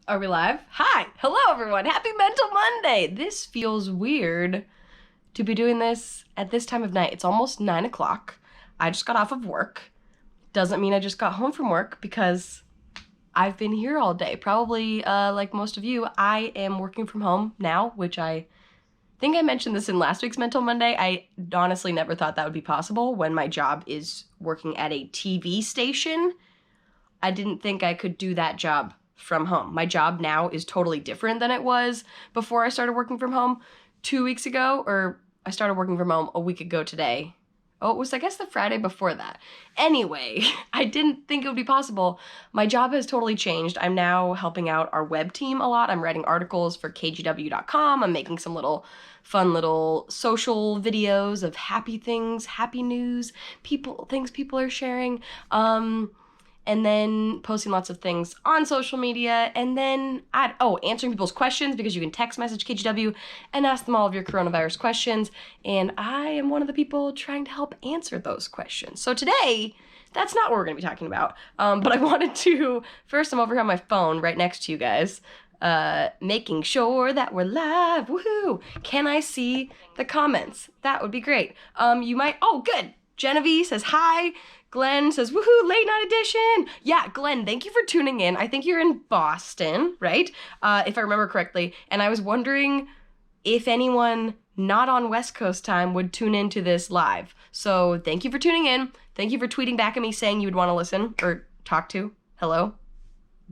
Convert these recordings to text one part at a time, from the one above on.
Are we live? Hi! Hello, everyone! Happy Mental Monday! This feels weird to be doing this at this time of night. It's almost 9 o'clock. I just got off of work. Doesn't mean I just got home from work because I've been here all day. Probably, like most of you, I am working from home now, which I think I mentioned this in last week's Mental Monday. I honestly never thought that would be possible when my job is working at a TV station. I didn't think I could do that job from home. My job now is totally different than it was before I started working from home 2 weeks ago, or I started working from home a week ago today. Oh, it was, I guess, the Friday before that. Anyway, I didn't think it would be possible. My job has totally changed. I'm now helping out our web team a lot. I'm writing articles for kgw.com. I'm making some fun little social videos of happy things, happy news, things people are sharing. And then posting lots of things on social media, and then answering people's questions, because you can text message KGW and ask them all of your coronavirus questions, and I am one of the people trying to help answer those questions. So today, that's not what we're going to be talking about, but I wanted to, first I'm over here on my phone right next to you guys, making sure that we're live, woohoo! Can I see the comments? That would be great. Good! Genevieve says hi. Glenn says, woohoo, late night edition. Yeah, Glenn, thank you for tuning in. I think you're in Boston, right? If I remember correctly. And I was wondering if anyone not on West Coast time would tune into this live. So thank you for tuning in. Thank you for tweeting back at me saying you would want to listen or talk to. Hello?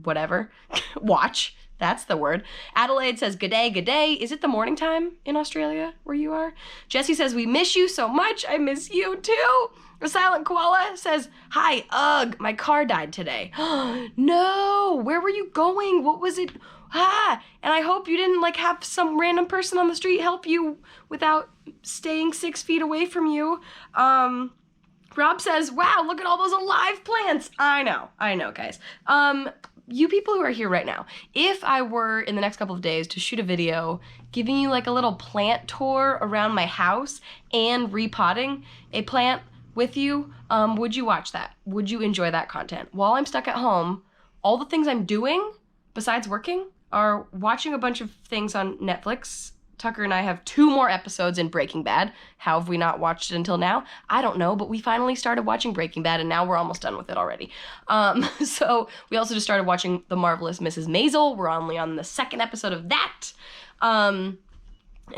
Whatever. Watch. That's the word. Adelaide says, good day, good day. Is it the morning time in Australia where you are? Jesse says, we miss you so much. I miss you too. The Silent Koala says, hi, ugh, my car died today. No, where were you going? What was it? And I hope you didn't have some random person on the street help you without staying 6 feet away from you. Rob says, wow, look at all those alive plants. I know, guys. You people who are here right now, if I were in the next couple of days to shoot a video giving you a little plant tour around my house and repotting a plant with you, would you watch that? Would you enjoy that content? While I'm stuck at home, all the things I'm doing besides working are watching a bunch of things on Netflix. Tucker and I have 2 more episodes in Breaking Bad. How have we not watched it until now? I don't know, but we finally started watching Breaking Bad, and now we're almost done with it already. So we also just started watching The Marvelous Mrs. Maisel. We're only on the 2nd episode of that. And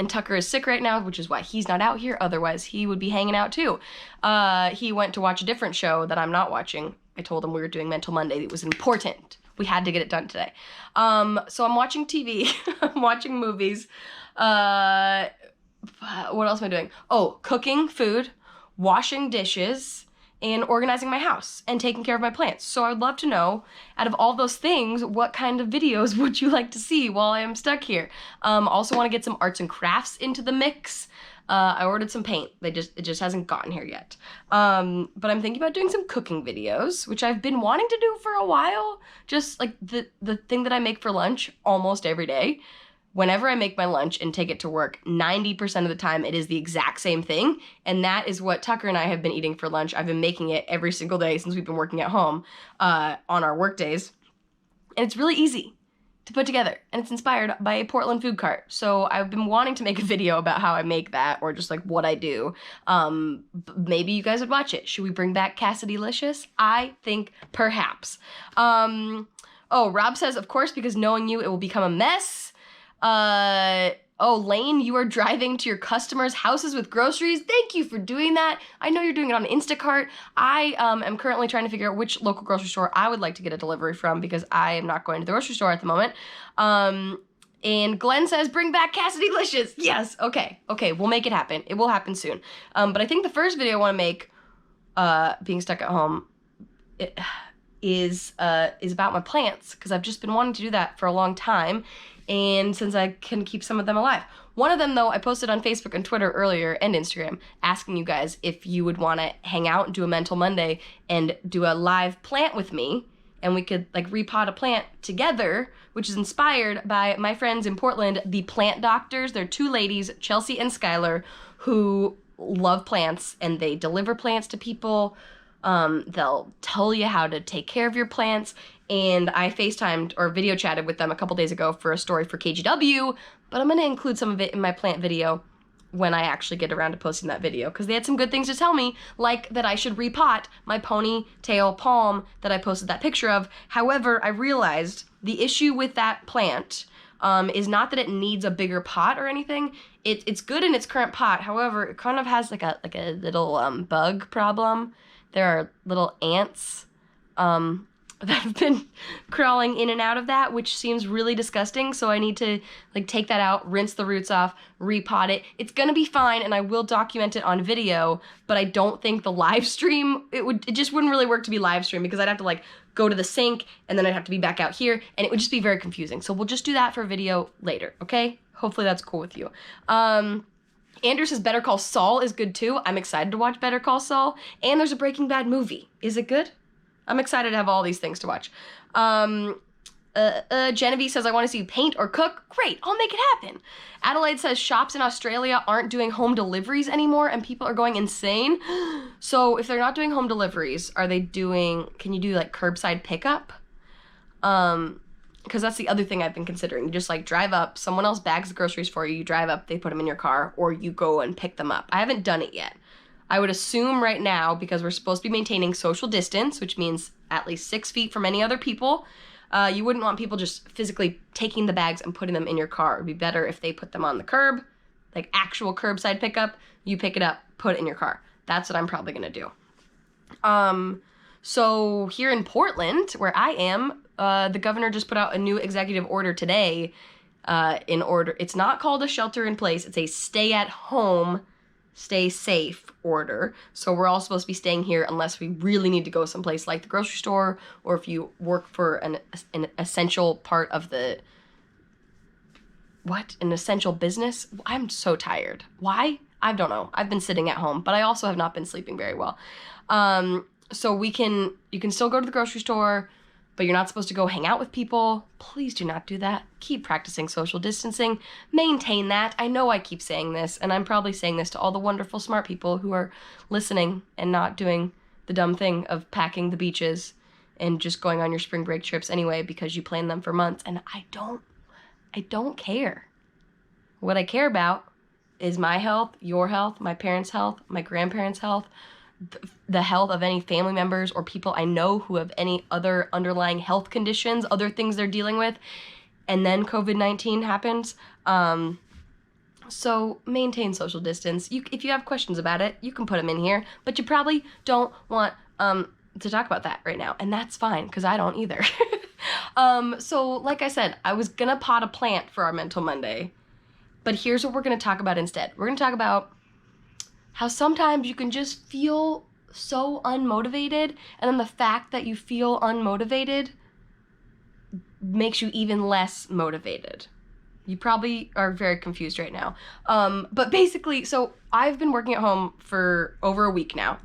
Tucker is sick right now, which is why he's not out here. Otherwise, he would be hanging out too. He went to watch a different show that I'm not watching. I told him we were doing Mental Monday. It was important. We had to get it done today. So I'm watching TV. I'm watching movies. What else am I doing? Oh, cooking food, washing dishes, and organizing my house and taking care of my plants. So I would love to know, out of all those things, what kind of videos would you like to see while I am stuck here? Also want to get some arts and crafts into the mix. I ordered some paint. It just hasn't gotten here yet. But I'm thinking about doing some cooking videos, which I've been wanting to do for a while. Just the thing that I make for lunch almost every day. Whenever I make my lunch and take it to work, 90% of the time it is the exact same thing. And that is what Tucker and I have been eating for lunch. I've been making it every single day since we've been working at home on our work days. And it's really easy to put together. And it's inspired by a Portland food cart. So I've been wanting to make a video about how I make that, or just what I do. Maybe you guys would watch it. Should we bring back Cassidy-licious? I think perhaps. Rob says, of course, because knowing you, it will become a mess. Lane, you are driving to your customers' houses with groceries. Thank you for doing that. I know you're doing it on Instacart. I am currently trying to figure out which local grocery store I would like to get a delivery from, because I am not going to the grocery store at the moment. And Glenn says, bring back Cassidy-licious. Yes, okay, we'll make it happen. It will happen soon. But I think the first video I want to make, being stuck at home, is about my plants, because I've just been wanting to do that for a long time. And since I can keep some of them alive. One of them, though, I posted on Facebook and Twitter earlier, and Instagram, asking you guys if you would want to hang out and do a Mental Monday and do a live plant with me, and we could repot a plant together, which is inspired by my friends in Portland, the plant doctors. They're 2 ladies, Chelsea and Skylar, who love plants, and they deliver plants to people. They'll tell you how to take care of your plants, and I FaceTimed or video chatted with them a couple days ago for a story for KGW, but I'm going to include some of it in my plant video when I actually get around to posting that video, because they had some good things to tell me, like that I should repot my ponytail palm that I posted that picture of. However, I realized the issue with that plant is not that it needs a bigger pot or anything. It's good in its current pot. However, it kind of has like a little bug problem. There are little ants that have been crawling in and out of that, which seems really disgusting. So I need to like take that out, rinse the roots off, repot it. It's gonna be fine, and I will document it on video, but I don't think the live stream, it just wouldn't really work to be live stream, because I'd have to like go to the sink and then I'd have to be back out here, and it would just be very confusing. So we'll just do that for a video later, okay? Hopefully that's cool with you. Andrew says Better Call Saul is good too. I'm excited to watch Better Call Saul. And there's a Breaking Bad movie. Is it good? I'm excited to have all these things to watch. Genevieve says, I want to see you paint or cook. Great, I'll make it happen. Adelaide says shops in Australia aren't doing home deliveries anymore and people are going insane. So if they're not doing home deliveries, are they doing, can you do like curbside pickup? Because that's the other thing I've been considering. You just like drive up, someone else bags the groceries for you, you drive up, they put them in your car, or you go and pick them up. I haven't done it yet. I would assume right now, because we're supposed to be maintaining social distance, which means at least 6 feet from any other people, you wouldn't want people just physically taking the bags and putting them in your car. It would be better if they put them on the curb, like actual curbside pickup, you pick it up, put it in your car. That's what I'm probably gonna do. So here in Portland, where I am, the governor just put out a new executive order today, it's not called a shelter in place, it's a stay at home, stay safe order. So we're all supposed to be staying here unless we really need to go someplace like the grocery store, or if you work for an essential part of the, an essential business? I'm so tired. Why? I don't know. I've been sitting at home, but I also have not been sleeping very well. So you can still go to the grocery store, but you're not supposed to go hang out with people. Please do not do that. Keep practicing social distancing. Maintain that. I know I keep saying this, and I'm probably saying this to all the wonderful, smart people who are listening and not doing the dumb thing of packing the beaches and just going on your spring break trips anyway because you planned them for months. And I don't care. What I care about is my health, your health, my parents' health, my grandparents' health, the health of any family members or people I know who have any other underlying health conditions, other things they're dealing with, and then COVID-19 happens. So maintain social distance. If you have questions about it, you can put them in here, but you probably don't want to talk about that right now, and that's fine, because I don't either. So like I said, I was gonna pot a plant for our Mental Monday, but here's what we're gonna talk about instead. We're gonna talk about how sometimes you can just feel so unmotivated, and then the fact that you feel unmotivated makes you even less motivated. You probably are very confused right now. But basically, so I've been working at home for over a week now.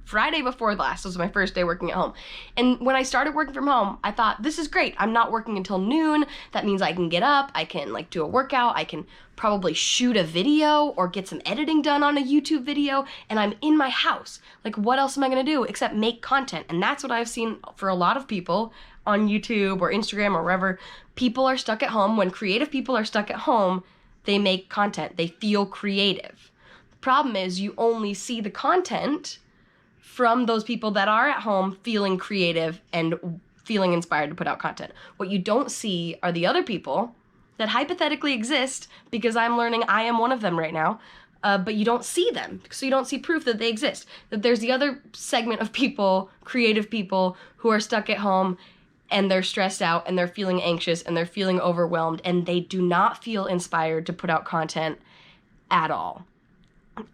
Friday before last was my first day working at home. And when I started working from home, I thought, this is great. I'm not working until noon. That means I can get up, I can like do a workout, I can probably shoot a video or get some editing done on a YouTube video, and I'm in my house. Like, what else am I gonna do except make content? And that's what I've seen for a lot of people on YouTube or Instagram or wherever. People are stuck at home. When creative people are stuck at home, they make content. They feel creative. The problem is you only see the content from those people that are at home feeling creative and feeling inspired to put out content. What you don't see are the other people that hypothetically exist, because I'm learning I am one of them right now, but you don't see them, so you don't see proof that they exist. That there's the other segment of people, creative people, who are stuck at home and they're stressed out and they're feeling anxious and they're feeling overwhelmed and they do not feel inspired to put out content at all.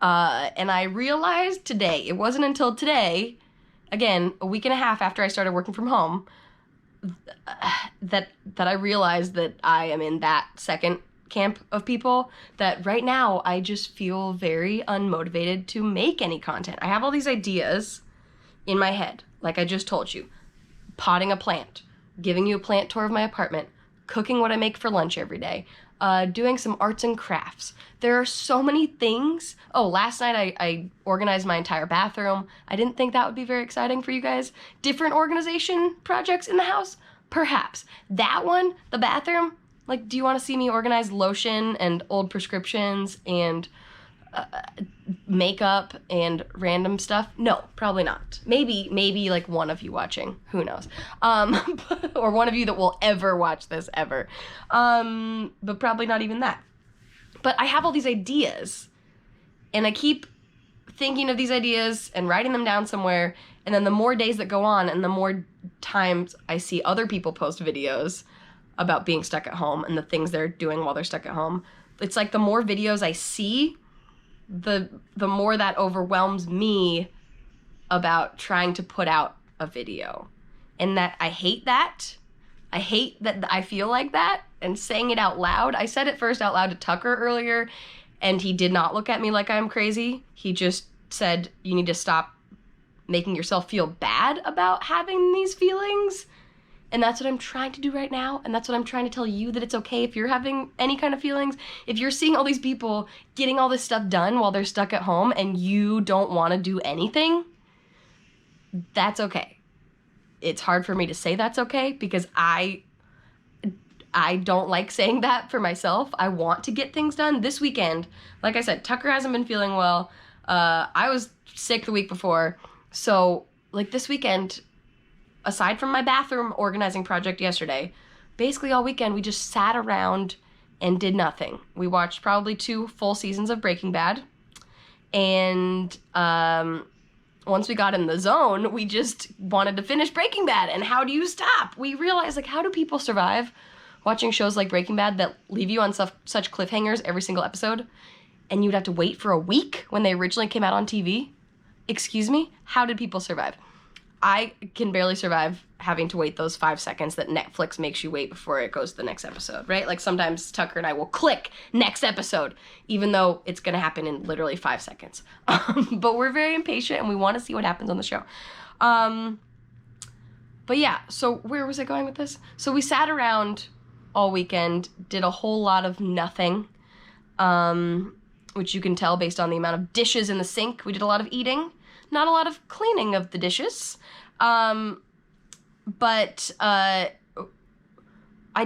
And I realized today, it wasn't until today, again, a week and a half after I started working from home, that I realized that I am in that second camp of people, that right now I just feel very unmotivated to make any content. I have all these ideas in my head, like I just told you. Potting a plant, giving you a plant tour of my apartment, cooking what I make for lunch every day, doing some arts and crafts. There are so many things. Oh, last night I organized my entire bathroom. I didn't think that would be very exciting for you guys. Different organization projects in the house? Perhaps. That one, the bathroom, like, do you want to see me organize lotion and old prescriptions and makeup and random stuff? No, probably not. Maybe like one of you watching, who knows, or one of you that will ever watch this ever, but probably not even that. But I have all these ideas, and I keep thinking of these ideas and writing them down somewhere, and then the more days that go on and the more times I see other people post videos about being stuck at home and the things they're doing while they're stuck at home, it's like the more videos I see, the more that overwhelms me about trying to put out a video. And that I hate that. I hate that I feel like that, and saying it out loud. I said it first out loud to Tucker earlier, and he did not look at me like I'm crazy. He just said, you need to stop making yourself feel bad about having these feelings. And that's what I'm trying to do right now. And that's what I'm trying to tell you, that it's okay if you're having any kind of feelings. If you're seeing all these people getting all this stuff done while they're stuck at home and you don't want to do anything, that's okay. It's hard for me to say that's okay because I don't like saying that for myself. I want to get things done. This weekend, like I said, Tucker hasn't been feeling well. I was sick the week before. So, like, this weekend, aside from my bathroom organizing project yesterday, basically all weekend we just sat around and did nothing. We watched probably 2 full seasons of Breaking Bad. And once we got in the zone, we just wanted to finish Breaking Bad. And how do you stop? We realized, like, how do people survive watching shows like Breaking Bad that leave you on such cliffhangers every single episode? And you'd have to wait for a week when they originally came out on TV? Excuse me? How did people survive? I can barely survive having to wait those 5 seconds that Netflix makes you wait before it goes to the next episode, right? Like, sometimes Tucker and I will click next episode, even though it's going to happen in literally 5 seconds. But we're very impatient and we want to see what happens on the show. But yeah, so where was I going with this? So we sat around all weekend, did a whole lot of nothing, which you can tell based on the amount of dishes in the sink. We did a lot of eating. Not a lot of cleaning of the dishes, but I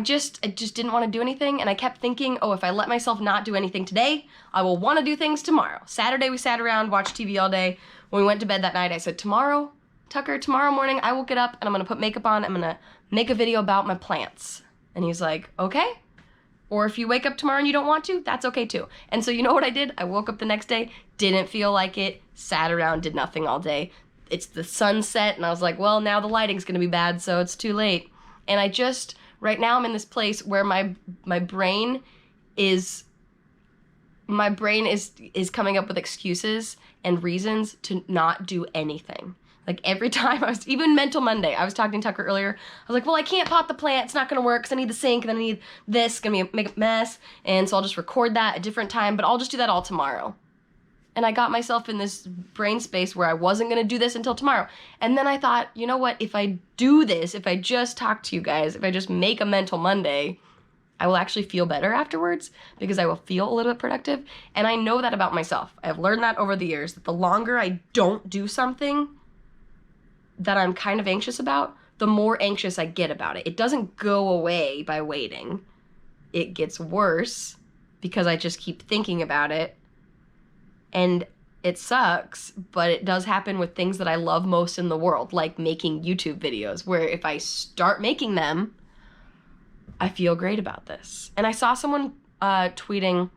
just didn't want to do anything, and I kept thinking, oh, if I let myself not do anything today, I will want to do things tomorrow. Saturday we sat around, watched TV all day. When we went to bed that night, I said, tomorrow, Tucker, tomorrow morning I will get up and I'm going to put makeup on, I'm going to make a video about my plants. And he's like, okay. Or if you wake up tomorrow and you don't want to, that's okay too. And so you know what I did? I woke up the next day, didn't feel like it, sat around, did nothing all day. It's the sunset, and I was like, well, now the lighting's gonna be bad, so it's too late. And right now I'm in this place where my brain is coming up with excuses and reasons to not do anything. Like, every time even Mental Monday, I was talking to Tucker earlier, I was like, well, I can't pot the plant, it's not gonna work, because I need the sink, and then I need this, it's gonna make a mess, and so I'll just record that at a different time, but I'll just do that all tomorrow. And I got myself in this brain space where I wasn't gonna do this until tomorrow. And then I thought, you know what, if I do this, if I just talk to you guys, if I just make a Mental Monday, I will actually feel better afterwards, because I will feel a little bit productive. And I know that about myself. I've learned that over the years, that the longer I don't do something that I'm kind of anxious about, the more anxious I get about it. It doesn't go away by waiting. It gets worse because I just keep thinking about it. And it sucks, but it does happen with things that I love most in the world, like making YouTube videos, where if I start making them, I feel great about this. And I saw someone tweeting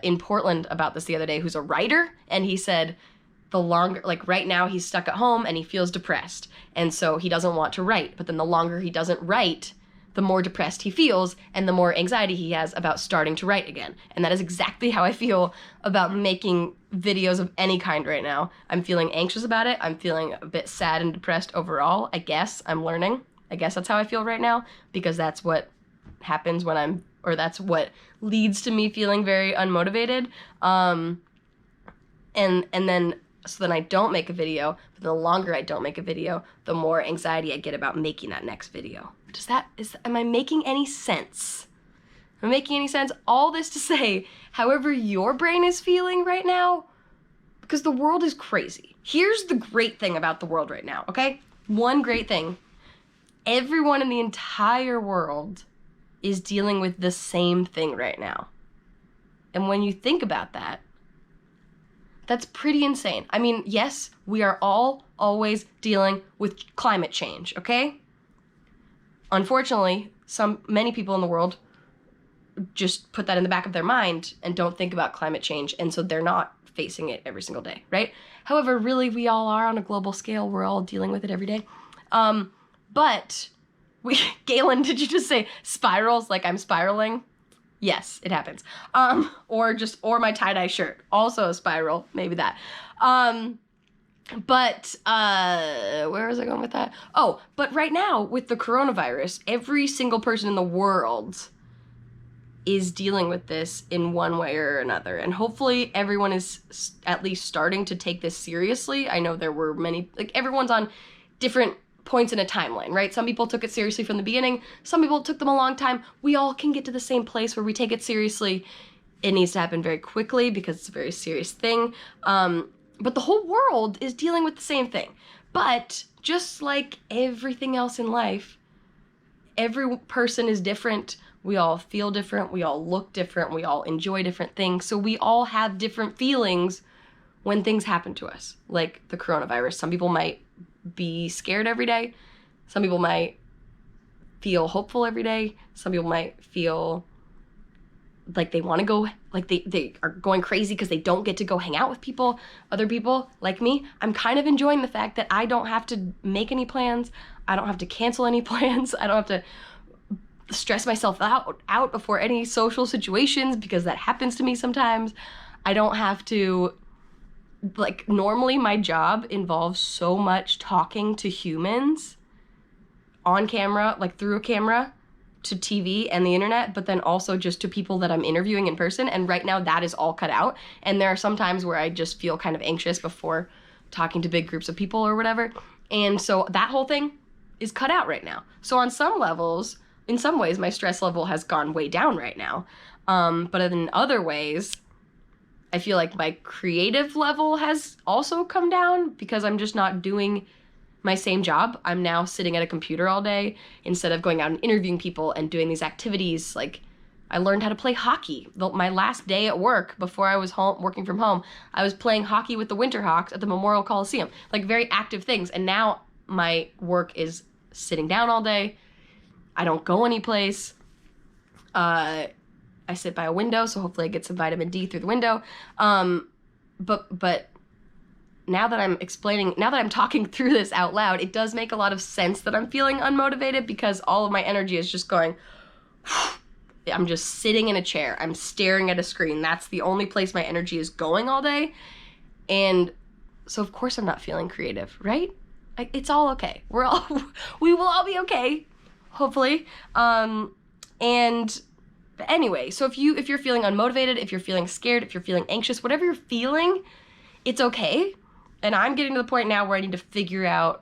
in Portland about this the other day who's a writer, and he said, right now he's stuck at home and he feels depressed. And so he doesn't want to write. But then the longer he doesn't write, the more depressed he feels and the more anxiety he has about starting to write again. And that is exactly how I feel about making videos of any kind right now. I'm feeling anxious about it. I'm feeling a bit sad and depressed overall. I guess I'm learning. I guess that's how I feel right now, because that's what happens that's what leads to me feeling very unmotivated. So then I don't make a video, but the longer I don't make a video, the more anxiety I get about making that next video. Am I making any sense? Am I making any sense? All this to say, however your brain is feeling right now, because the world is crazy. Here's the great thing about the world right now, okay? One great thing. Everyone in the entire world is dealing with the same thing right now. And when you think about that, that's pretty insane. I mean, yes, we are all always dealing with climate change, okay? Unfortunately, many people in the world just put that in the back of their mind and don't think about climate change, and so they're not facing it every single day, right? However, really, we all are on a global scale. We're all dealing with it every day. But Galen, did you just say spirals like I'm spiraling? Yes, it happens. Or my tie-dye shirt, also a spiral, maybe that. But where was I going with that? Oh, but right now with the coronavirus, every single person in the world is dealing with this in one way or another. And hopefully everyone is at least starting to take this seriously. I know there were many, like everyone's on different points in a timeline, right? Some people took it seriously from the beginning. Some people took them a long time. We all can get to the same place where we take it seriously. It needs to happen very quickly because it's a very serious thing. But the whole world is dealing with the same thing. But just like everything else in life, every person is different. We all feel different. We all look different. We all enjoy different things. So we all have different feelings when things happen to us, like the coronavirus. Some people might be scared every day. Some people might feel hopeful every day. Some people might feel like they want to go, like they are going crazy because they don't get to go hang out with people. Other people, like me, I'm kind of enjoying the fact that I don't have to make any plans. I don't have to cancel any plans. I don't have to stress myself out before any social situations because that happens to me sometimes. I don't have to, like, normally my job involves so much talking to humans on camera, like through a camera, to TV and the internet, but then also just to people that I'm interviewing in person. And right now that is all cut out. And there are some times where I just feel kind of anxious before talking to big groups of people or whatever. And so that whole thing is cut out right now. So on some levels, in some ways, my stress level has gone way down right now. But in other ways, I feel like my creative level has also come down because I'm just not doing my same job. I'm now sitting at a computer all day instead of going out and interviewing people and doing these activities. Like, I learned how to play hockey. My last day at work before I was home working from home, I was playing hockey with the Winterhawks at the Memorial Coliseum. Like, very active things. And now my work is sitting down all day. I don't go anyplace. I sit by a window, so hopefully I get some vitamin D through the window. But now that I'm talking through this out loud, it does make a lot of sense that I'm feeling unmotivated because all of my energy is just going, I'm just sitting in a chair. I'm staring at a screen. That's the only place my energy is going all day. And so of course I'm not feeling creative, right? It's all okay. We will all be okay, hopefully. And anyway, so if you're feeling unmotivated, if you're feeling scared, if you're feeling anxious, whatever you're feeling, it's okay. And I'm getting to the point now where I need to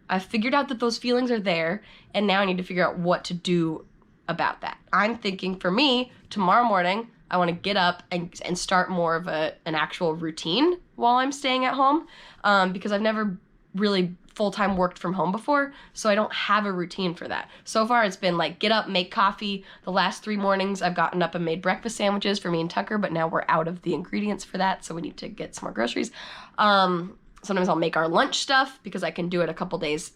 I've figured out that those feelings are there, and now I need to figure out what to do about that. I'm thinking for me, tomorrow morning, I want to get up and start more of an actual routine while I'm staying at home, because I've never really full-time worked from home before, so I don't have a routine for that. So far, it's been like get up, make coffee. The last 3 mornings, I've gotten up and made breakfast sandwiches for me and Tucker, but now we're out of the ingredients for that, so we need to get some more groceries. Sometimes I'll make our lunch stuff because I can do it a couple days.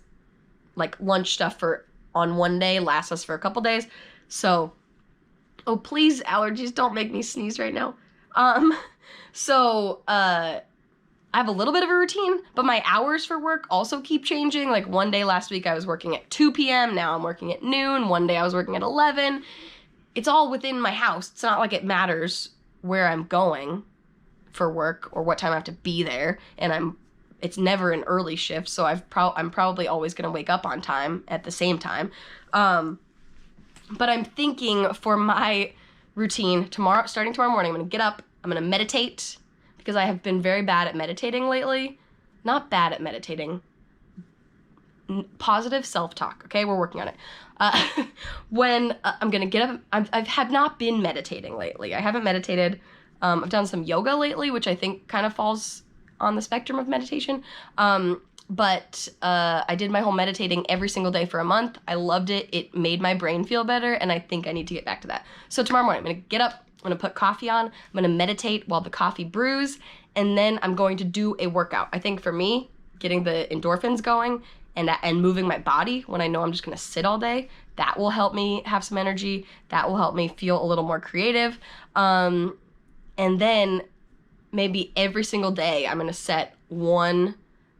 Like, lunch stuff on one day lasts us for a couple days. So, oh, please, allergies, don't make me sneeze right now. I have a little bit of a routine, but my hours for work also keep changing. Like, one day last week I was working at 2 p.m. Now I'm working at noon. One day I was working at 11. It's all within my house. It's not like it matters where I'm going for work or what time I have to be there. And it's never an early shift, so I'm probably always going to wake up on time at the same time. But I'm thinking for my routine starting tomorrow morning, I'm going to get up, I'm going to meditate, because I have been very bad at meditating lately. Not bad at meditating. positive self-talk, okay? We're working on it. When I'm gonna get up, I have not been meditating lately. I haven't meditated. I've done some yoga lately, which I think kind of falls on the spectrum of meditation. But I did my whole meditating every single day for a month. I loved it. It made my brain feel better, and I think I need to get back to that. So tomorrow morning, I'm gonna get up, I'm gonna put coffee on, I'm gonna meditate while the coffee brews, and then I'm going to do a workout. I think for me, getting the endorphins going and moving my body when I know I'm just gonna sit all day, that will help me have some energy. That will help me feel a little more creative. And then maybe every single day I'm gonna set one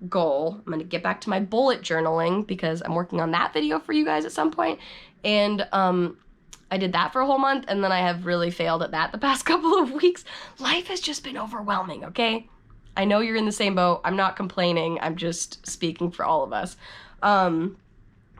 goal. I'm gonna get back to my bullet journaling because I'm working on that video for you guys at some point. And I did that for a whole month, and then I have really failed at that the past couple of weeks. Life has just been overwhelming, okay? I know you're in the same boat. I'm not complaining. I'm just speaking for all of us. But I'm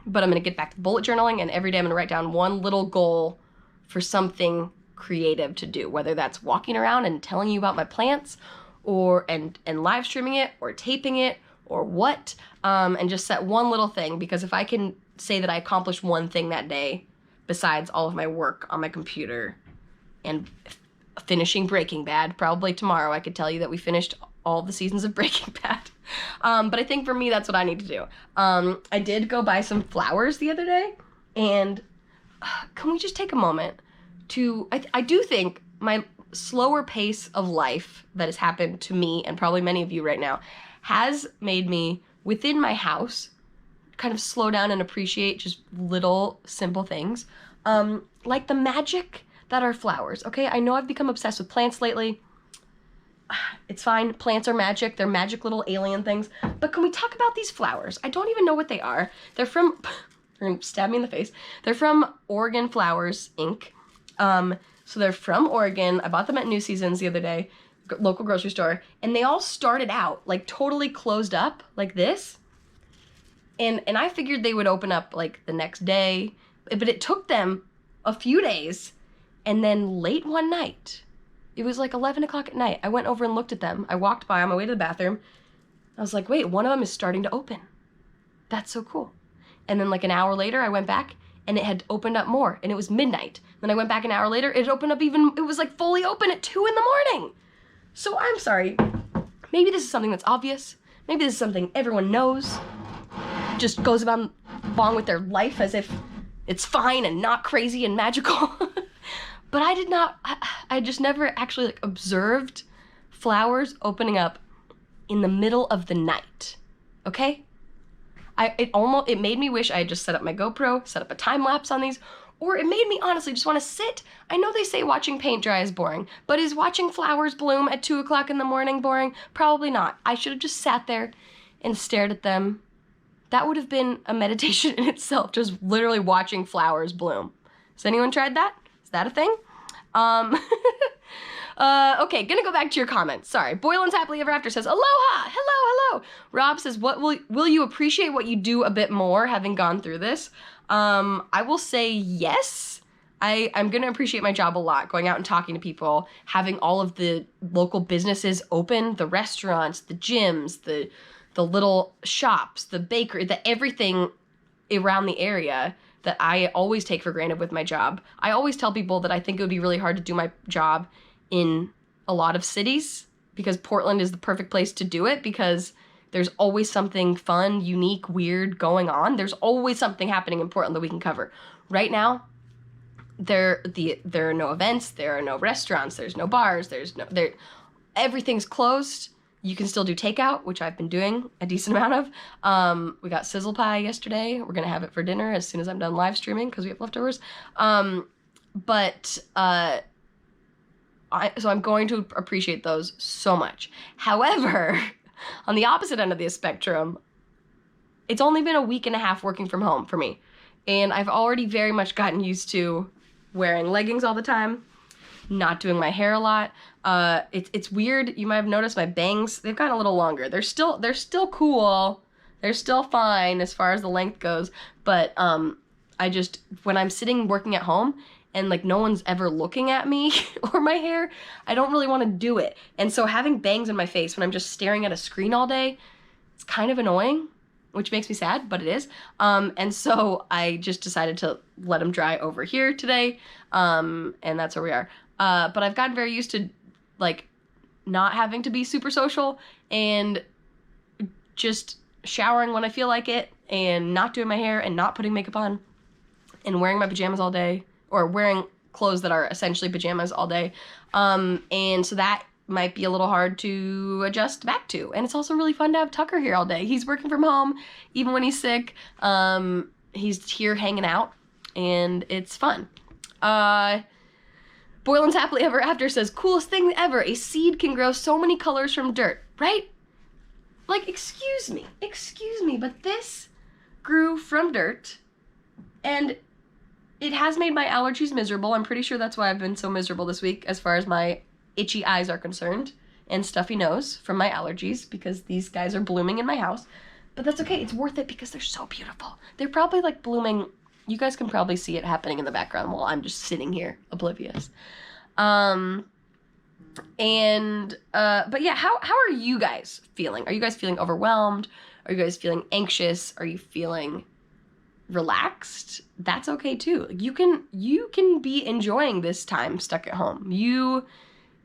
gonna get back to bullet journaling, and every day I'm gonna write down one little goal for something creative to do, whether that's walking around and telling you about my plants, or and live streaming it, or taping it, or what, and just set one little thing, because if I can say that I accomplished one thing that day, besides all of my work on my computer and finishing Breaking Bad, probably tomorrow I could tell you that we finished all the seasons of Breaking Bad. But I think for me, that's what I need to do. I did go buy some flowers the other day, and can we just take a moment to, I do think my slower pace of life that has happened to me, and probably many of you right now, has made me, within my house, kind of slow down and appreciate just little simple things, like the magic that are flowers, okay? I know I've become obsessed with plants lately. It's fine. Plants are magic. They're magic little alien things. But can we talk about these flowers? I don't even know what they are. They're from, they're gonna stab me in the face. They're from Oregon Flowers, Inc. So they're from Oregon. I bought them at New Seasons the other day, local grocery store, and they all started out like totally closed up like this. And I figured they would open up like the next day, but it took them a few days. And then late one night, it was like 11 o'clock at night, I went over and looked at them. I walked by on my way to the bathroom. I was like, wait, one of them is starting to open. That's so cool. And then like an hour later, I went back and it had opened up more, and it was midnight. Then I went back an hour later, it opened up even, it was like fully open at 2 a.m. So I'm sorry, maybe this is something that's obvious. Maybe this is something everyone knows, just goes about along with their life as if it's fine and not crazy and magical. But I did not, I just never actually like observed flowers opening up in the middle of the night, okay? It made me wish I had just set up my GoPro, set up a time lapse on these, or it made me honestly just want to sit. I know they say watching paint dry is boring, but is watching flowers bloom at 2 o'clock in the morning boring? Probably not. I should have just sat there and stared at them. That would have been a meditation in itself, just literally watching flowers bloom. Has anyone tried that? Is that a thing? Okay, gonna go back to your comments. Sorry. Boylan's Happily Ever After says, aloha! Hello! Rob says, will you appreciate what you do a bit more having gone through this? I will say yes. I'm gonna appreciate my job a lot, going out and talking to people, having all of the local businesses open, the restaurants, the gyms, the little shops, the bakery, everything around the area that I always take for granted with my job. I always tell people that I think it would be really hard to do my job in a lot of cities, because Portland is the perfect place to do it, because there's always something fun, unique, weird going on. There's always something happening in Portland that we can cover. Right now, there are no events, there are no restaurants, there's no bars, everything's closed. You can still do takeout, which I've been doing a decent amount of. We got sizzle pie yesterday. We're gonna have it for dinner as soon as I'm done live streaming because we have leftovers. So I'm going to appreciate those so much. However, on the opposite end of the spectrum, it's only been a week and a half working from home for me. And I've already very much gotten used to wearing leggings all the time, not doing my hair a lot. It's weird. You might have noticed my bangs, they've gotten a little longer. They're still cool. They're still fine as far as the length goes. But when I'm sitting working at home and like no one's ever looking at me or my hair, I don't really want to do it. And so having bangs in my face when I'm just staring at a screen all day, it's kind of annoying. which makes me sad, but it is. And so I just decided to let them dry over here today, and that's where we are. But I've gotten very used to, like, not having to be super social and just showering when I feel like it and not doing my hair and not putting makeup on and wearing my pajamas all day, or wearing clothes that are essentially pajamas all day. And so that might be a little hard to adjust back to. And it's also really fun to have Tucker here all day. He's working from home, even when he's sick. He's here hanging out, and it's fun. Boylan's Happily Ever After says, coolest thing ever, a seed can grow so many colors from dirt, right? Like, excuse me, but this grew from dirt, and it has made my allergies miserable. I'm pretty sure that's why I've been so miserable this week as far as my itchy eyes are concerned, and stuffy nose from my allergies, because these guys are blooming in my house. But that's okay, it's worth it because they're so beautiful. They're probably like blooming, you guys can probably see it happening in the background while I'm just sitting here oblivious. But yeah, how are you guys feeling? Are you guys feeling overwhelmed? Are you guys feeling anxious? Are you feeling relaxed? That's okay too. You can be enjoying this time stuck at home. You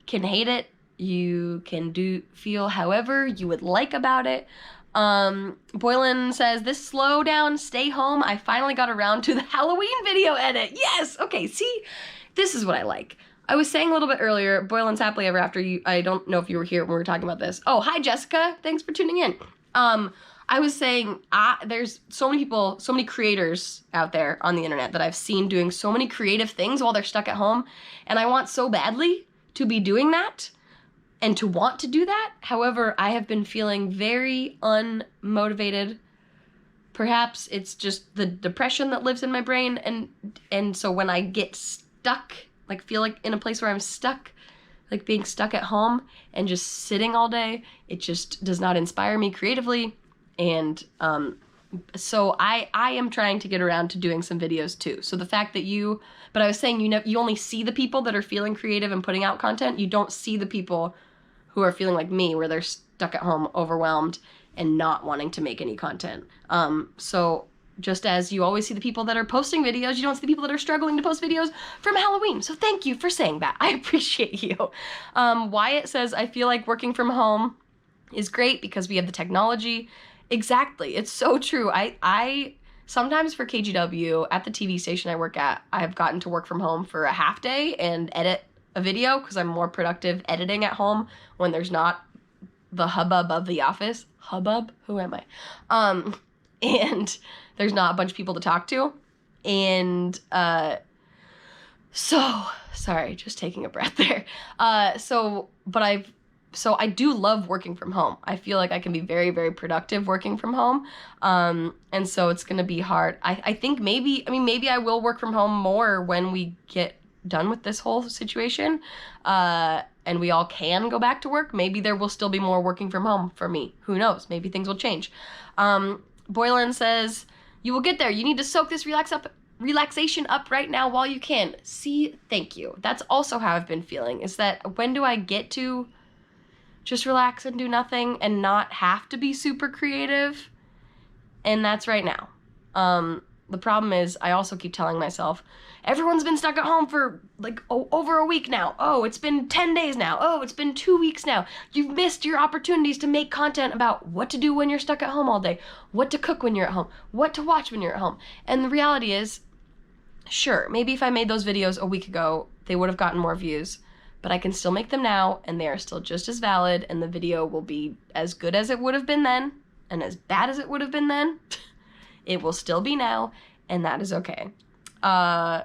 can hate it. You can feel however you would like about it. Boylan says, this slow down, stay home, I finally got around to the Halloween video edit. Yes! Okay, see? This is what I like. I was saying a little bit earlier, Boylan's Happily Ever After, I don't know if you were here when we were talking about this. Oh, hi Jessica, thanks for tuning in. I was saying, there's so many people, so many creators out there on the internet that I've seen doing so many creative things while they're stuck at home, and I want so badly to be doing that and to want to do that. However, I have been feeling very unmotivated. Perhaps it's just the depression that lives in my brain, and so when I get stuck, like feel like in a place where I'm stuck, like being stuck at home and just sitting all day, it just does not inspire me creatively. And so I am trying to get around to doing some videos too. So the fact that but I was saying, you only see the people that are feeling creative and putting out content. You don't see the people who are feeling like me, where they're stuck at home, overwhelmed, and not wanting to make any content. So just as you always see the people that are posting videos, you don't see the people that are struggling to post videos from Halloween. So thank you for saying that. I appreciate you. Wyatt says, I feel like working from home is great because we have the technology. Exactly. It's so true. I sometimes for KGW at the TV station I work at, I have gotten to work from home for a half day and edit a video because I'm more productive editing at home when there's not the hubbub of the office. Hubbub? Who am I? And there's not a bunch of people to talk to. And so, sorry, just taking a breath there. So I do love working from home. I feel like I can be very, very productive working from home. And so it's going to be hard. I think maybe I will work from home more when we get done with this whole situation. And we all can go back to work. Maybe there will still be more working from home for me. Who knows? Maybe things will change. Boylan says, you will get there. You need to soak this relaxation up right now while you can. See, thank you. That's also how I've been feeling, is that when do I get to just relax and do nothing and not have to be super creative? And that's right now. The problem is I also keep telling myself, everyone's been stuck at home for over a week now. Oh, it's been 10 days now. Oh, it's been 2 weeks now. You've missed your opportunities to make content about what to do when you're stuck at home all day, what to cook when you're at home, what to watch when you're at home. And the reality is, sure, maybe if I made those videos a week ago, they would have gotten more views. But I can still make them now, and they are still just as valid, and the video will be as good as it would have been then, and as bad as it would have been then. It will still be now, and that is okay. And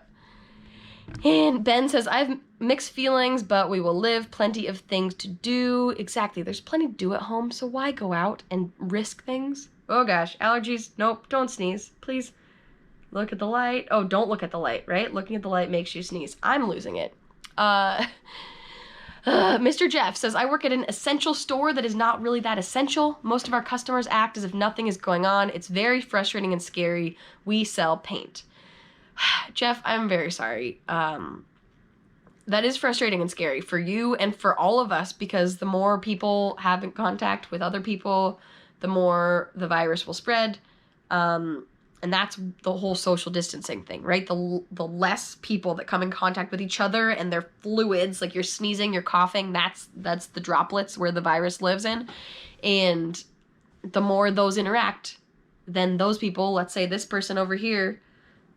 Ben says, I have mixed feelings, but we will live. Plenty of things to do. Exactly, there's plenty to do at home, so why go out and risk things? Oh gosh, allergies. Nope, don't sneeze, please. Look at the light. Oh, don't look at the light, right? Looking at the light makes you sneeze. I'm losing it. Mr. Jeff says, I work at an essential store that is not really that essential. Most of our customers act as if nothing is going on. It's very frustrating and scary. We sell paint. Jeff, I'm very sorry. That is frustrating and scary for you and for all of us, because the more people have in contact with other people, the more the virus will spread. And that's the whole social distancing thing, right? The less people that come in contact with each other and their fluids, like you're sneezing, you're coughing, that's the droplets where the virus lives in. And the more those interact, then those people, let's say this person over here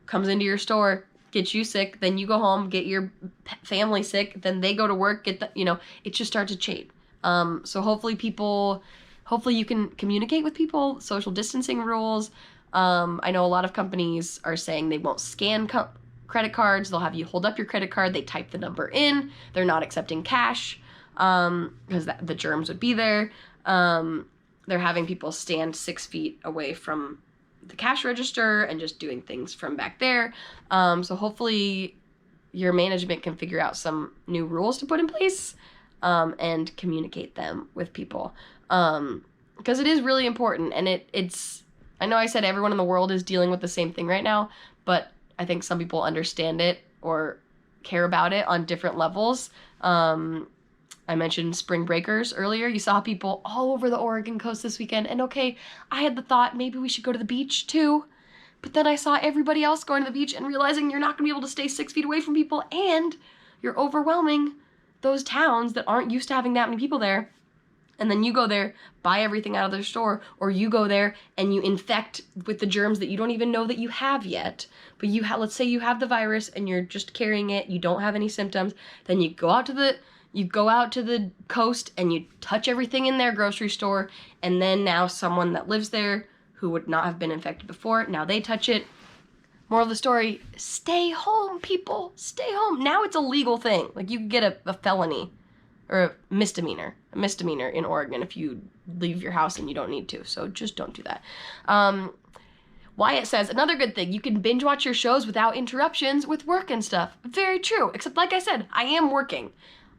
comes into your store, gets you sick, then you go home, get your family sick, then they go to work, get the, it just starts to chain. So hopefully you can communicate with people, social distancing rules. I know a lot of companies are saying they won't scan credit cards. They'll have you hold up your credit card. They type the number in. They're not accepting cash because the germs would be there. They're having people stand 6 feet away from the cash register and just doing things from back there. So hopefully your management can figure out some new rules to put in place and communicate them with people. Because it is really important, and it's I know I said everyone in the world is dealing with the same thing right now, but I think some people understand it or care about it on different levels. I mentioned spring breakers earlier. You saw people all over the Oregon coast this weekend, and okay, I had the thought maybe we should go to the beach too, but then I saw everybody else going to the beach and realizing you're not going to be able to stay 6 feet away from people, and you're overwhelming those towns that aren't used to having that many people there. And then you go there, buy everything out of their store, or you go there and you infect with the germs that you don't even know that you have yet. But let's say you have the virus and you're just carrying it, you don't have any symptoms, then you go out to the coast and you touch everything in their grocery store, and then now someone that lives there who would not have been infected before, now they touch it. Moral of the story, stay home, people. Stay home. Now it's a legal thing. Like, you could get a felony or a misdemeanor in Oregon if you leave your house and you don't need to. So just don't do that. Wyatt says, another good thing, you can binge watch your shows without interruptions with work and stuff. Very true. Except, like I said, I am working.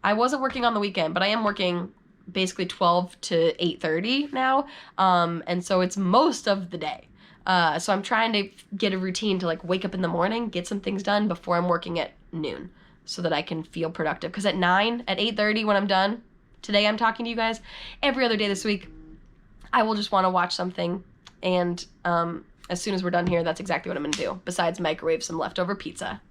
I wasn't working on the weekend, but I am working basically 12 to 8:30 now. And so it's most of the day. So I'm trying to get a routine to like wake up in the morning, get some things done before I'm working at noon so that I can feel productive. Because at 8:30 when I'm done, today I'm talking to you guys, every other day this week, I will just want to watch something. And as soon as we're done here, that's exactly what I'm going to do, besides microwave some leftover pizza.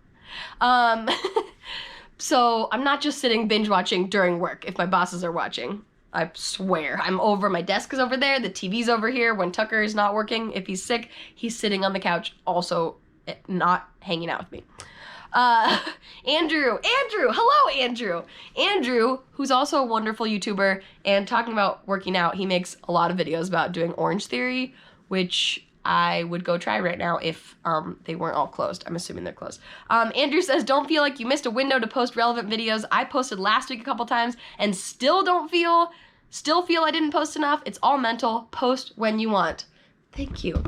So I'm not just sitting binge watching during work if my bosses are watching. I swear. I'm over, my desk is over there, the TV's over here. When Tucker is not working, if he's sick, he's sitting on the couch, also not hanging out with me. Andrew, hello Andrew. Andrew, who's also a wonderful YouTuber and talking about working out, he makes a lot of videos about doing Orange Theory, which I would go try right now if they weren't all closed. I'm assuming they're closed. Andrew says, don't feel like you missed a window to post relevant videos. I posted last week a couple times and still feel I didn't post enough. It's all mental. Post when you want. Thank you,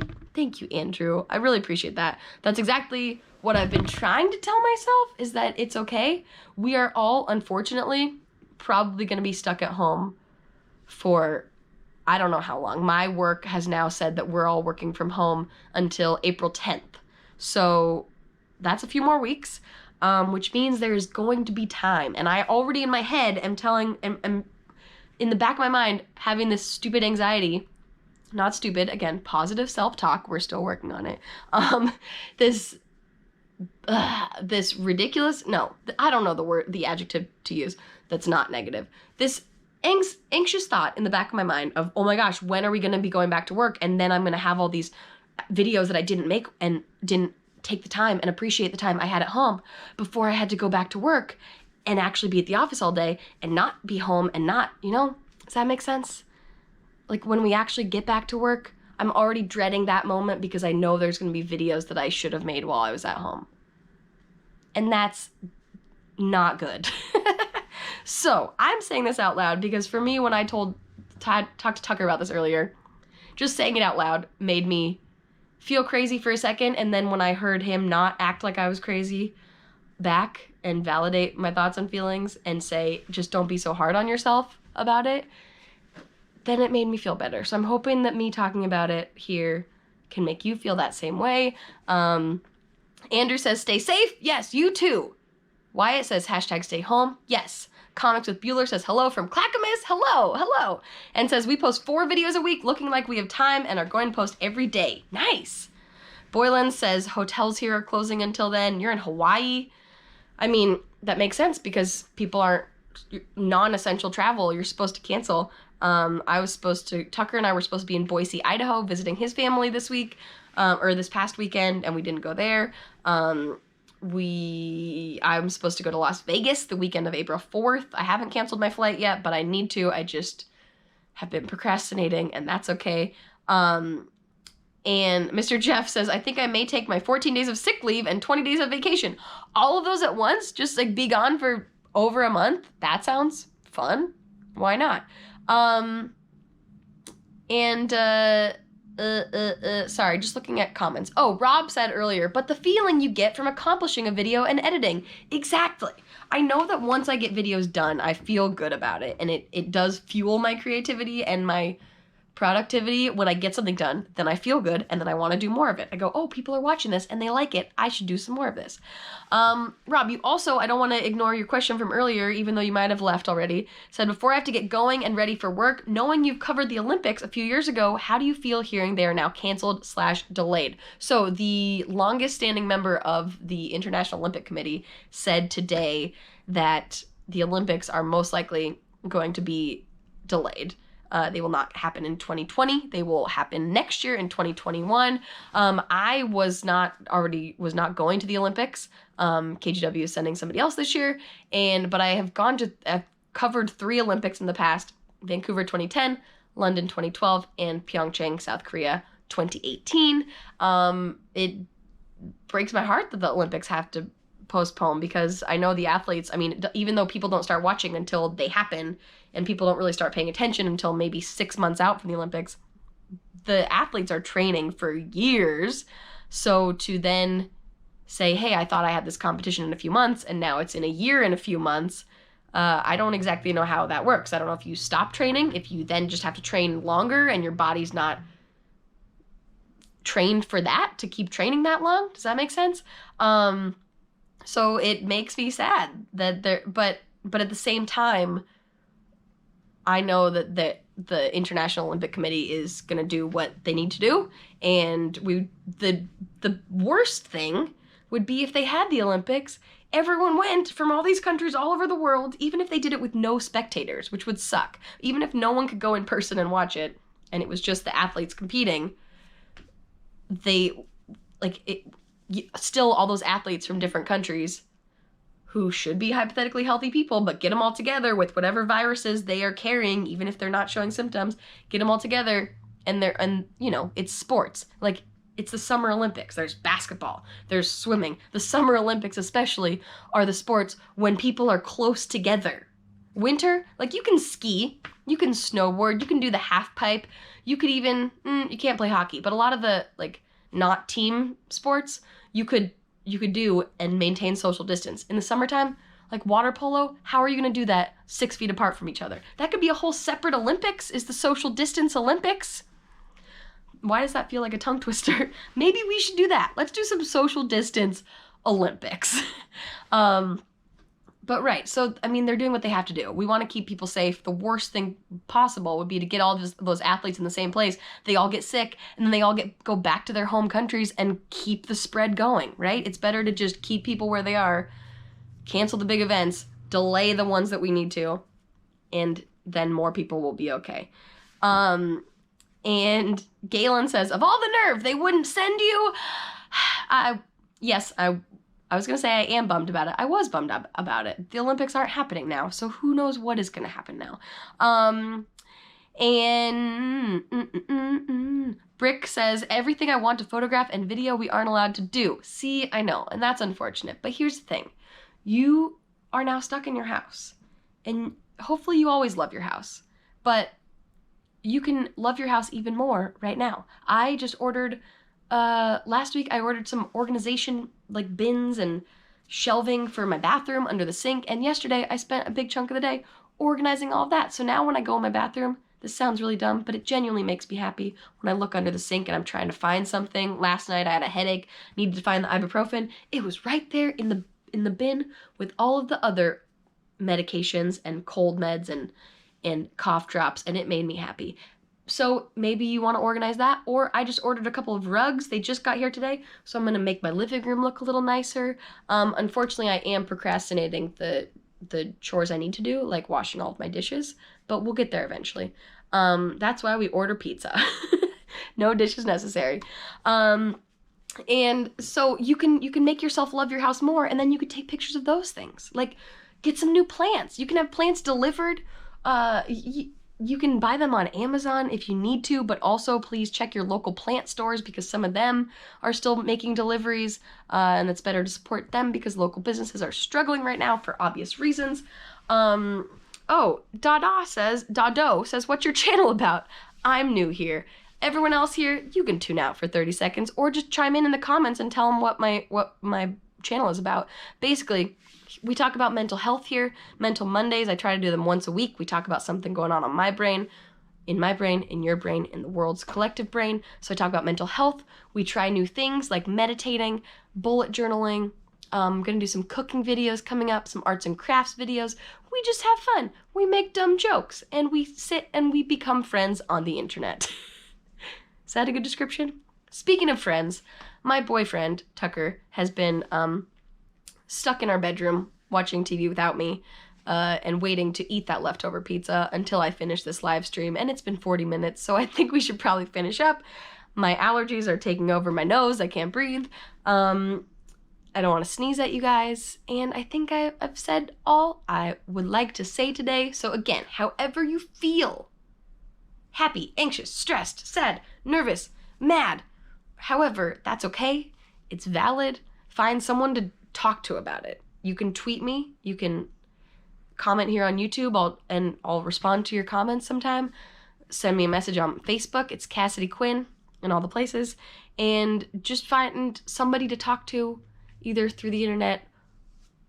Andrew. I really appreciate that. That's exactly what I've been trying to tell myself, is that it's okay. We are all, unfortunately, probably going to be stuck at home for I don't know how long. My work has now said that we're all working from home until April 10th. So that's a few more weeks, which means there's going to be time. And I already in my head am in the back of my mind, having this stupid anxiety, not stupid, again, positive self-talk, we're still working on it. This ridiculous, no, I don't know the adjective to use that's not negative. This anxious thought in the back of my mind of, oh my gosh, when are we going to be going back to work? And then I'm going to have all these videos that I didn't make and didn't take the time and appreciate the time I had at home before I had to go back to work and actually be at the office all day and not be home and not, does that make sense? Like, when we actually get back to work, I'm already dreading that moment because I know there's going to be videos that I should have made while I was at home. And that's not good. So I'm saying this out loud because for me, when I talked to Tucker about this earlier, just saying it out loud made me feel crazy for a second. And then when I heard him not act like I was crazy back and validate my thoughts and feelings and say, just don't be so hard on yourself about it, then it made me feel better. So I'm hoping that me talking about it here can make you feel that same way. Andrew says, stay safe. Yes, you too. Wyatt says, #stay home. Yes. Comics with Bueller says hello from Clackamas. Hello. And says we post 4 videos a week looking like we have time and are going to post every day. Nice. Boylan says hotels here are closing until then. You're in Hawaii. I mean, that makes sense because people aren't non-essential travel. You're supposed to cancel. Tucker and I were supposed to be in Boise, Idaho, visiting his family this week, or this past weekend, and we didn't go there. I'm supposed to go to Las Vegas the weekend of April 4th. I haven't canceled my flight yet, but I need to. I just have been procrastinating, and that's okay. And Mr. Jeff says, I think I may take my 14 days of sick leave and 20 days of vacation. All of those at once? Just like be gone for over a month? That sounds fun. Why not? Sorry, just looking at comments. Oh, Rob said earlier, but the feeling you get from accomplishing a video and editing. Exactly. I know that once I get videos done, I feel good about it, and it does fuel my creativity and my productivity. When I get something done, then I feel good, and then I want to do more of it. I go, oh, people are watching this, and they like it. I should do some more of this. Rob, you also, I don't want to ignore your question from earlier, even though you might have left already, said, before I have to get going and ready for work, knowing you've covered the Olympics a few years ago, how do you feel hearing they are now canceled/delayed? So the longest standing member of the International Olympic Committee said today that the Olympics are most likely going to be delayed. They will not happen in 2020. They will happen next year in 2021. I was not going to the Olympics. KGW is sending somebody else this year, but I've covered 3 Olympics in the past: Vancouver 2010, London 2012, and Pyeongchang, South Korea 2018. It breaks my heart that the Olympics have to postpone, because I know the athletes, I mean, even though people don't start watching until they happen, and people don't really start paying attention until maybe 6 months out from the Olympics, the athletes are training for years. So to then say, hey, I thought I had this competition in a few months, and now it's in a year and a few months, I don't exactly know how that works. I don't know if you stop training, if you then just have to train longer and your body's not trained for that, to keep training that long. Does that make sense? So it makes me sad that but at the same time, I know that the International Olympic Committee is going to do what they need to do, and the worst thing would be if they had the Olympics, everyone went from all these countries all over the world, even if they did it with no spectators, which would suck. Even if no one could go in person and watch it, and it was just the athletes competing, still all those athletes from different countries who should be hypothetically healthy people, but get them all together with whatever viruses they are carrying, even if they're not showing symptoms, get them all together, and it's sports. Like, it's the Summer Olympics. There's basketball, there's swimming. The Summer Olympics especially are the sports when people are close together. Winter, like, you can ski, you can snowboard, you can do the half pipe, you could even, you can't play hockey, but a lot of the, like, not team sports, you could do and maintain social distance. In the summertime, like water polo, how are you going to do that 6 feet apart from each other? That could be a whole separate Olympics, is the social distance Olympics. Why does that feel like a tongue twister? Maybe we should do that. Let's do some social distance Olympics. But right, so, I mean, they're doing what they have to do. We want to keep people safe. The worst thing possible would be to get all those athletes in the same place. They all get sick, and then they all go back to their home countries and keep the spread going, right? It's better to just keep people where they are, cancel the big events, delay the ones that we need to, and then more people will be okay. And Galen says, of all the nerve, they wouldn't send you. I was going to say I am bummed about it. I was bummed about it. The Olympics aren't happening now, so who knows what is going to happen now. Brick says, everything I want to photograph and video we aren't allowed to do. See, I know, and that's unfortunate. But here's the thing. You are now stuck in your house, and hopefully you always love your house. But you can love your house even more right now. I just ordered... last week I ordered some organization, like bins and shelving for my bathroom under the sink, and yesterday I spent a big chunk of the day organizing all of that. So now when I go in my bathroom, this sounds really dumb, but it genuinely makes me happy when I look under the sink and I'm trying to find something. Last night I had a headache, needed to find the ibuprofen. It was right there in the bin with all of the other medications and cold meds and cough drops, and it made me happy. So maybe you want to organize that, or I just ordered a couple of rugs. They just got here today, so I'm going to make my living room look a little nicer. Unfortunately, I am procrastinating the chores I need to do, like washing all of my dishes, but we'll get there eventually. That's why we order pizza. No dishes necessary. And so you can make yourself love your house more, and then you could take pictures of those things. Like, get some new plants. You can have plants delivered. You can buy them on Amazon if you need to, but also please check your local plant stores because some of them are still making deliveries, and it's better to support them because local businesses are struggling right now for obvious reasons. Dado says, what's your channel about? I'm new here. Everyone else here, you can tune out for 30 seconds or just chime in the comments and tell them what my channel is about. Basically, we talk about mental health here. Mental Mondays, I try to do them once a week. We talk about something going on my brain, in your brain, in the world's collective brain. So I talk about mental health. We try new things like meditating, bullet journaling. I'm going to do some cooking videos coming up, some arts and crafts videos. We just have fun. We make dumb jokes, and we sit and we become friends on the internet. Is that a good description? Speaking of friends, my boyfriend, Tucker, has been stuck in our bedroom watching TV without me and waiting to eat that leftover pizza until I finish this live stream, and it's been 40 minutes, so I think we should probably finish up. My allergies are taking over my nose. I can't breathe. I don't want to sneeze at you guys, and I think I've said all I would like to say today. So again, however you feel, happy, anxious, stressed, sad, nervous, mad, however, that's okay. It's valid. Find someone to talk to about it. You can tweet me. You can comment here on YouTube. I'll respond to your comments sometime. Send me a message on Facebook. It's Cassidy Quinn in all the places. And just find somebody to talk to, either through the internet,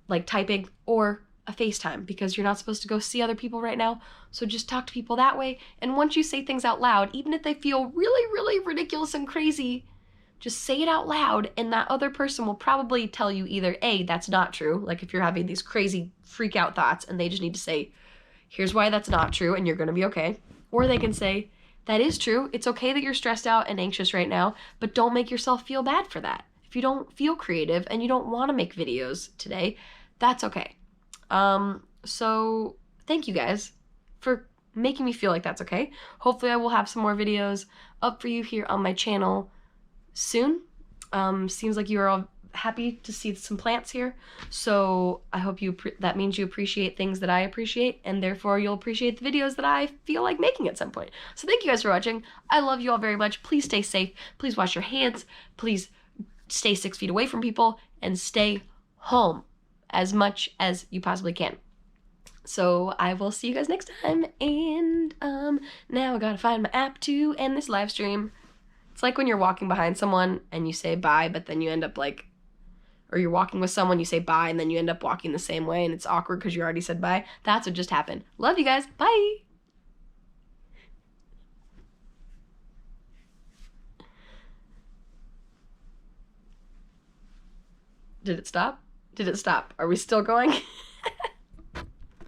like typing, or a FaceTime, because you're not supposed to go see other people right now. So just talk to people that way. And once you say things out loud, even if they feel really, really ridiculous and crazy, just say it out loud, and that other person will probably tell you either A, that's not true, like if you're having these crazy freak out thoughts and they just need to say, here's why that's not true and you're gonna be okay. Or they can say, that is true, it's okay that you're stressed out and anxious right now, but don't make yourself feel bad for that. If you don't feel creative and you don't want to make videos today, that's okay. So thank you guys for making me feel like that's okay. Hopefully I will have some more videos up for you here on my channel soon. Seems like you are all happy to see some plants here, so I hope that means you appreciate things that I appreciate, and therefore you'll appreciate the videos that I feel like making at some point. So thank you guys for watching. I love you all very much. Please stay safe. Please wash your hands. Please stay 6 feet away from people, and stay home as much as you possibly can. So I will see you guys next time, and now I gotta find my app to end this live stream. It's like when you're walking behind someone and you say bye, but then you end up like, or you're walking with someone, you say bye, and then you end up walking the same way, and it's awkward because you already said bye. That's what just happened. Love you guys. Bye. Did it stop? Did it stop? Are we still going?